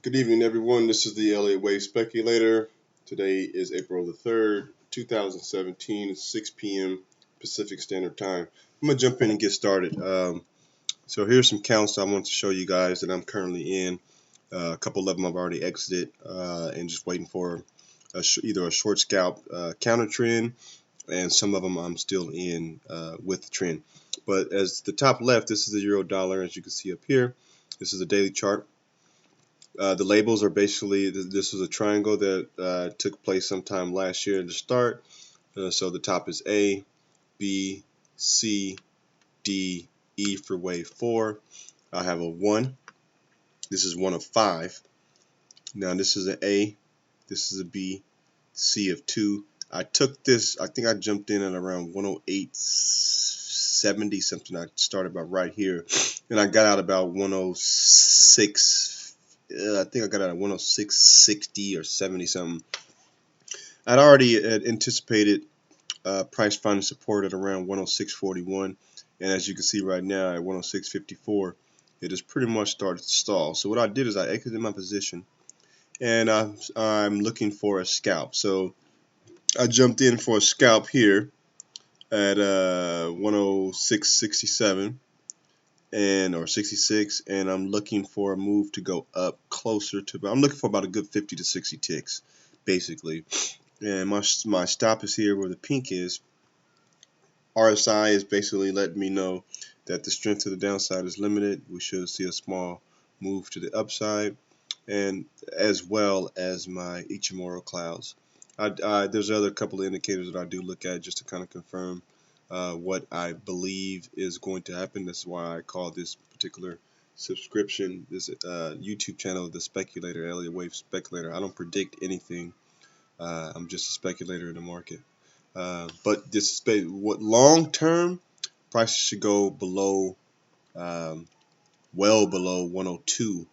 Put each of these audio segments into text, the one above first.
Good evening, everyone. This is the Elliott Wave Speculator. Today is April the 3rd, 2017, 6 p.m. Pacific Standard Time. I'm going to jump in and get started. So here's some counts I want to show you guys that I'm currently in. A couple of them I've already exited and just waiting for either a short scalp counter trend, and some of them I'm still in with the trend. But as the top left, this is the euro dollar, as you can see up here. This is a daily chart. The labels are basically, this was a triangle that took place sometime last year at the start. So the top is A, B, C, D, E for wave 4. I have a 1. This is 1 of 5. Now this is an A. This is a B. C of 2. I took this, I think I jumped in at around 108.70 something. I started about right here. And I got out about 106. I think I got out at 106.60 or 70 something. I'd already anticipated price finding support at around 106.41, and as you can see right now at 106.54, it has pretty much started to stall. So what I did is I exited my position, and I'm looking for a scalp. So I jumped in for a scalp here at 106.67 or 66, and I'm looking for a move to go up closer to, I'm looking for about a good 50 to 60 ticks basically. And my stop is here where the pink is. RSI is basically letting me know that the strength of the downside is limited. We should see a small move to the upside, and as well as my Ichimoku clouds. There's other couple of indicators that I do look at just to kind of confirm what I believe is going to happen. That's why I call this particular subscription, this YouTube channel, the Speculator, Elliott Wave Speculator. I don't predict anything. I'm just a speculator in the market. But this what long term prices should go below, well below 102,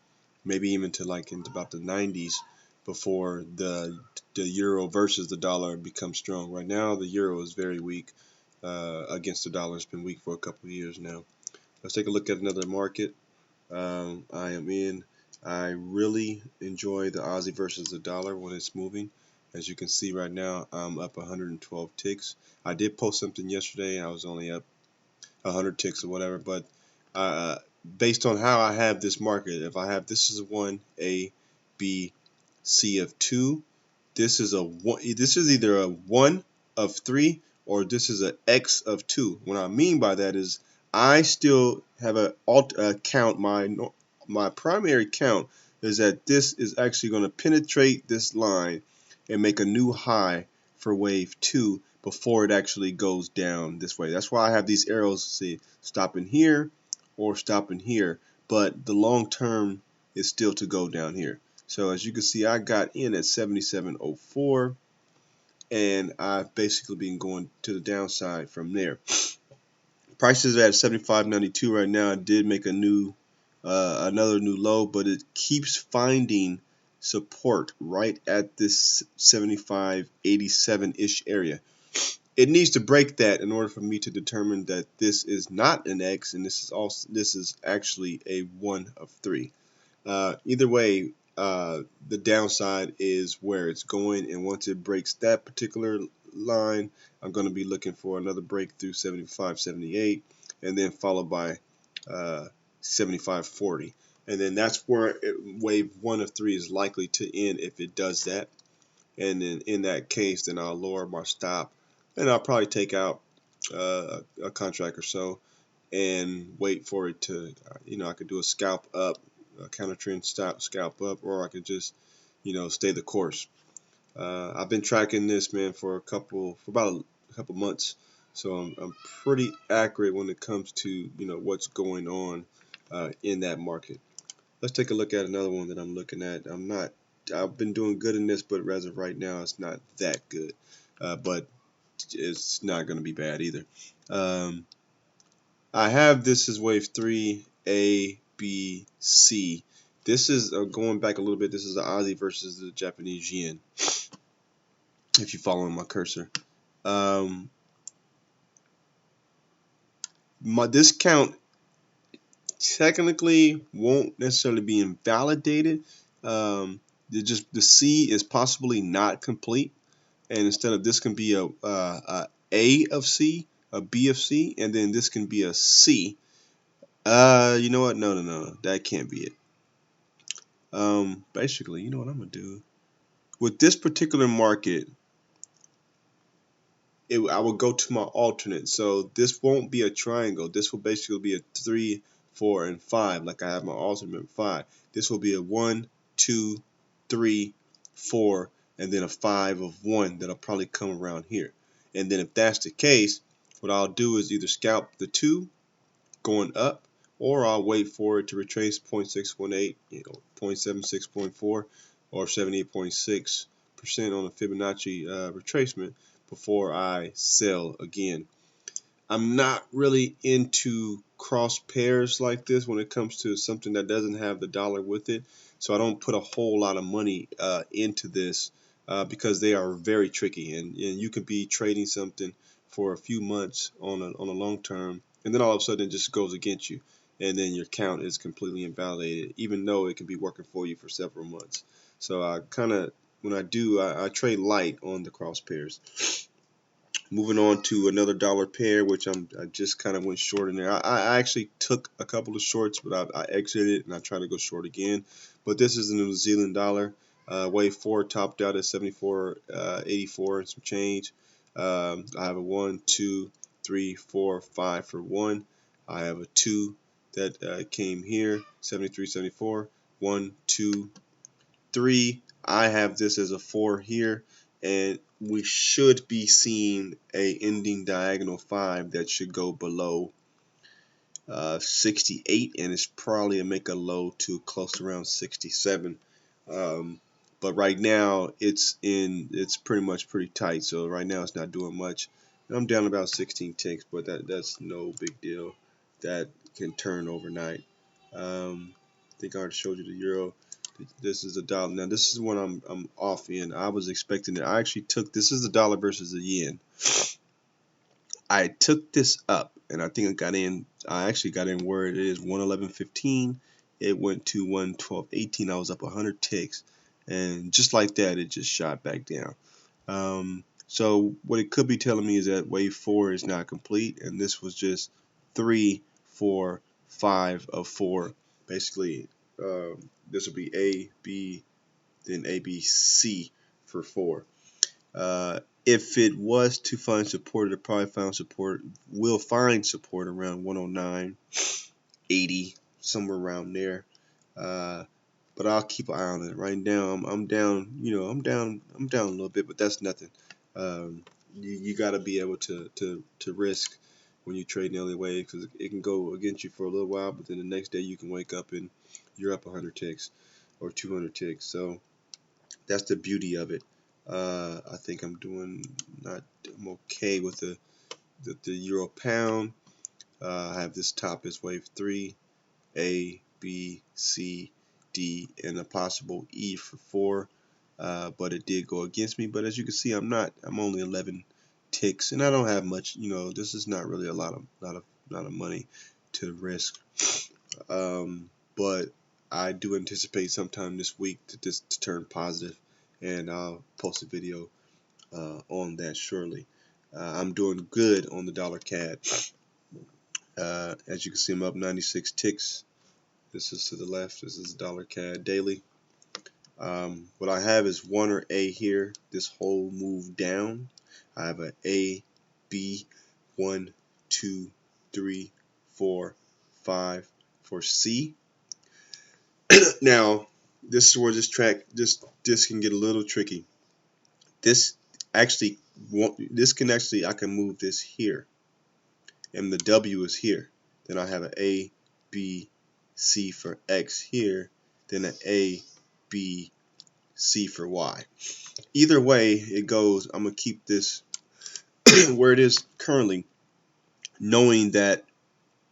maybe even to like into about the 90s before the euro versus the dollar becomes strong. Right now, the euro is very weak against the dollar. It's been weak for a couple of years now. Let's take a look at another market. I am in. I really enjoy the Aussie versus the dollar when it's moving. As you can see right now, I'm up 112 ticks. I did post something yesterday. I was only up 100 ticks or whatever, but uh, based on how I have this market, if I have this is a 1, A, B, C of 2, this is a 1. This is either a 1 of 3 or this is an X of 2. What I mean by that is I still have a count. My primary count is that this is actually going to penetrate this line and make a new high for wave 2 before it actually goes down this way. That's why I have these arrows, see, stopping here or stopping here, but the long term is still to go down here. So as you can see, I got in at 77.04, and I've basically been going to the downside from there. Prices are at 75.92 right now. I did make a new another new low, but it keeps finding support right at this 75.87-ish area. It needs to break that in order for me to determine that this is not an X and this is actually a 1 of 3. Either way, the downside is where it's going, and once it breaks that particular line, I'm going to be looking for another breakthrough 75.78, and then followed by 75.40, and then that's where wave 1 of 3 is likely to end if it does that. And then in that case, then I'll lower my stop, and I'll probably take out a contract or so and wait for it to, I could do a scalp up, a counter trend scalp up, or I could just, stay the course. I've been tracking this, man, for about a couple months, so I'm pretty accurate when it comes to what's going on in that market. Let's take a look at another one that I'm looking at. I've been doing good in this, but as of right now, it's not that good. But it's not going to be bad either. I have this as wave 3, A, B, C. This is going back a little bit. This is the Aussie versus the Japanese yen. If you follow my cursor, this count technically won't necessarily be invalidated The C is possibly not complete, and instead of this can be a of C, a B of C, and then this can be a C. You know what? No, that can't be it. Basically, you know what I'm gonna do with this particular market. I will go to my alternate. So this won't be a triangle. This will basically be a 3, 4, and 5, like I have my alternate 5. This will be a 1, 2, 3, 4, and then a 5 of 1 that'll probably come around here. And then if that's the case, what I'll do is either scalp the 2 going up, or I'll wait for it to retrace 0.618, 0.76.4, or 78.6% on the Fibonacci retracement before I sell again. I'm not really into cross pairs like this when it comes to something that doesn't have the dollar with it, so I don't put a whole lot of money into this because they are very tricky, and you could be trading something for a few months on a long term, and then all of a sudden it just goes against you, and then your count is completely invalidated, even though it can be working for you for several months. So I kind of, when I do, I trade light on the cross pairs. Moving on to another dollar pair, which I just kind of went short in there. I actually took a couple of shorts, but I exited and I tried to go short again. But this is a New Zealand dollar. Wave 4 topped out at 74.84 and some change. I have a 1, 2, 3, 4, 5 for 1. I have a 2 that came here, 73.74. 1, 2, 3. I have this as a 4 here, and we should be seeing a ending diagonal 5 that should go below 68, and it's probably a make a low to close to around 67. But right now it's pretty much pretty tight, so right now it's not doing much. I'm down about 16 ticks, but that's no big deal. That can turn overnight. I think I already showed you the euro. This is a dollar. Now this is one I'm off in. I was expecting it. I actually took, this is the dollar versus the yen. I took this up, and I think I actually got in where it is 111.15. It went to 112.18. I was up 100 ticks, and just like that, it just shot back down. So what it could be telling me is that wave 4 is not complete, and this was just 3, 4, 5 of 4. Basically, this will be A, B, then A, B, C for 4. If it was to find support, it probably will find support around 109.80, somewhere around there. But I'll keep an eye on it. Right now, I'm down. I'm down a little bit, but that's nothing. You got to be able to risk when you trade in Elliott Wave, because it can go against you for a little while, but then the next day you can wake up and you're up 100 ticks or 200 ticks. So that's the beauty of it. I think I'm okay with the euro pound. I have this top as wave 3, A, B, C, D, and a possible E for 4. But it did go against me. But as you can see, I'm only 11 ticks, and I don't have much. This is not really a lot of money to risk. But I do anticipate sometime this week to turn positive, and I'll post a video on that shortly. I'm doing good on the dollar CAD. As you can see, I'm up 96 ticks. This is to the left. This is dollar CAD daily. What I have is 1 or A here. This whole move down. I have an A, B, 1, 2, 3, 4, 5 for C. Now, this is where this can get a little tricky. I can move this here, and the W is here. Then I have an A, B, C for X here, then an A, B, C for Y. Either way it goes, I'm gonna keep this where it is currently, knowing that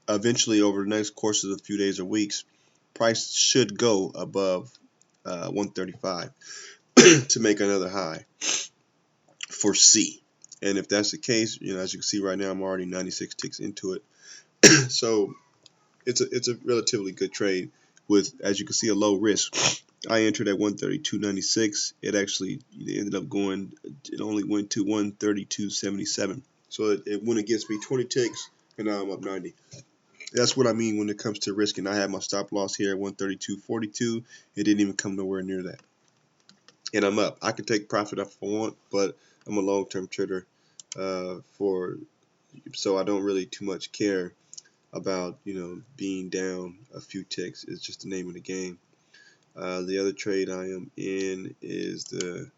eventually over the next course of a few days or weeks, price should go above 135 to make another high for C. And if that's the case, as you can see right now, I'm already 96 ticks into it. So it's a relatively good trade with, as you can see, a low risk. I entered at 132.96. It actually ended up going. It only went to 132.77. So it went against me 20 ticks, and now I'm up 90. That's what I mean when it comes to risking. I had my stop loss here at 132.42. It didn't even come nowhere near that, and I'm up. I can take profit if I want, but I'm a long-term trader, so I don't really too much care about being down a few ticks. It's just the name of the game. The other trade I am in is the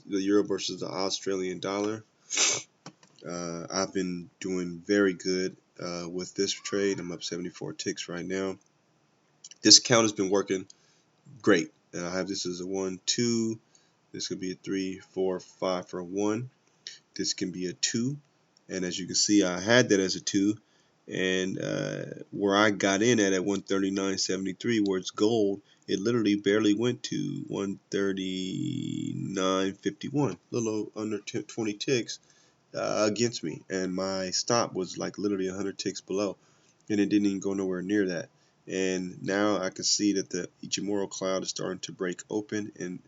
euro versus the Australian dollar. I've been doing very good with this trade. I'm up 74 ticks right now. This count has been working great. And I have this as a 1, 2. This could be a 3, 4, 5 for a 1. This can be a 2. And as you can see, I had that as a 2. And where I got in at 139.73, where it's gold, it literally barely went to 139.51, a little under 20 ticks against me, and my stop was like literally 100 ticks below, and it didn't even go nowhere near that. And now I can see that the Ichimoku cloud is starting to break open and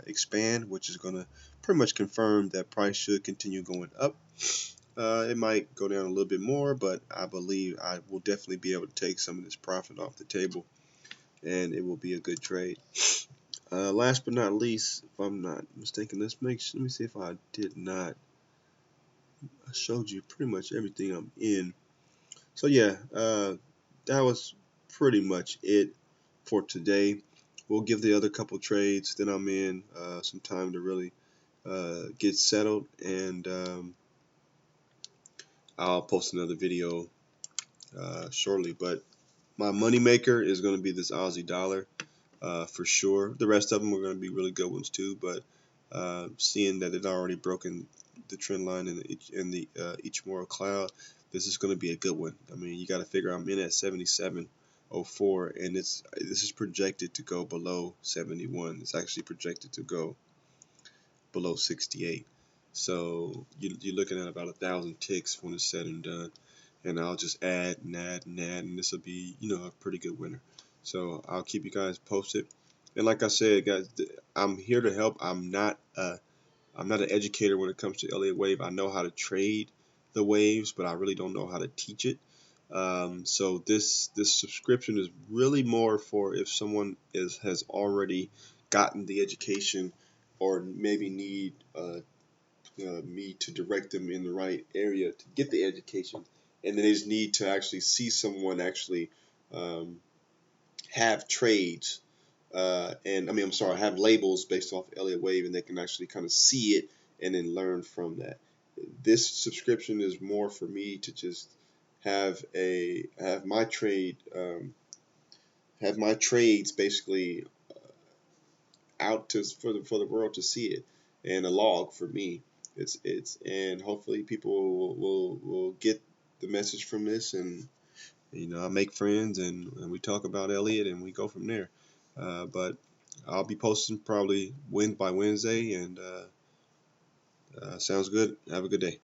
expand, which is going to pretty much confirm that price should continue going up. It might go down a little bit more, but I believe I will definitely be able to take some of this profit off the table, and it will be a good trade. Last but not least, if I'm not mistaken, let me see if I did not. I showed you pretty much everything I'm in. So yeah, that was pretty much it for today. We'll give the other couple trades that I'm in some time to really get settled, and I'll post another video shortly. But my money maker is going to be this Aussie dollar for sure. The rest of them are going to be really good ones too, but seeing that it already broken the trend line in the Ichimoku cloud, this is going to be a good one. I mean, you got to figure I'm in at 77.04, and this is projected to go below 71. It's actually projected to go below 68. So you're looking at about 1,000 ticks when it's said and done. And I'll just add and add and add, and this will be, a pretty good winner. So I'll keep you guys posted. And like I said, guys, I'm here to help. I'm not an educator when it comes to Elliott Wave. I know how to trade the waves, but I really don't know how to teach it. So this subscription is really more for if someone has already gotten the education, or maybe need me to direct them in the right area to get the education, and then they just need to actually see someone actually have trades, and I mean, I'm sorry, have labels based off Elliott Wave, and they can actually kind of see it and then learn from that. This subscription is more for me to just have my trades basically out for the world to see it, and a log for me. And hopefully people will get the message from this, and I make friends, and we talk about Elliott, and we go from there. But I'll be posting probably by Wednesday, and sounds good. Have a good day.